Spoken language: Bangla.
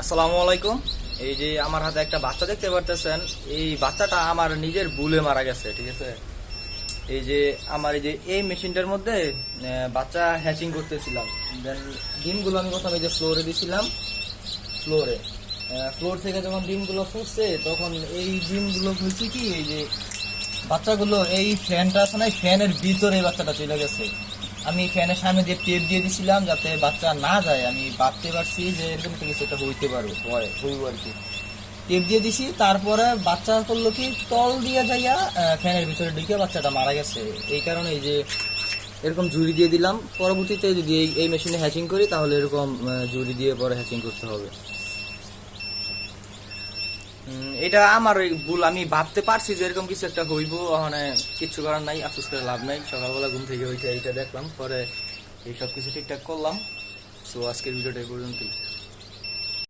আসসালামু আলাইকুম। এই যে আমার হাতে একটা বাচ্চা দেখতে পারতেছেন, এই বাচ্চাটা আমার নিজের ভুলে মারা গেছে। ঠিক আছে, এই যে আমার এই মেশিনটার মধ্যে বাচ্চা হ্যাচিং করতেছিলাম। দেন ডিমগুলো আমি প্রথমে যে ফ্লোরে দিয়েছিলাম, ফ্লোর থেকে যখন ডিমগুলো ফুটছে তখন এই ডিমগুলো হয়েছে কি, এই যে বাচ্চাগুলো এই ফ্যানটা আছে না, ফ্যানের ভিতরে বাচ্চাটা চলে গেছে। আমি ফ্যানের সামনে দিয়ে টেপ দিয়ে দিছিলাম যাতে বাচ্চা না যায়। আমি ভাবতে পারছি যে এরকম কিছু একটা হইতে পারো, হইব আর কি। টেপ দিয়ে দিছি, তারপরে বাচ্চা করলো কি তল দিয়ে যাইয়া ফ্যানের ভিতরে ঢুকে বাচ্চাটা মারা গেছে। এই কারণে এই যে এরকম ঝুড়ি দিয়ে দিলাম। পরবর্তীতে যদি এই মেশিনে হ্যাচিং করি তাহলে এরকম ঝুড়ি দিয়ে পরে হ্যাচিং করতে হবে। এটা আমার ওই ভুল, আমি ভাবতে পারছি যে এরকম কিছু একটা হইব, মানে কিচ্ছু করার নাই, আফসোস করে লাভ নাই। সকালবেলা ঘুম থেকে ওইটা এইটা দেখলাম, পরে এই সব কিছু ঠিকঠাক করলাম। সো আজকের ভিডিওটা এই পর্যন্তই।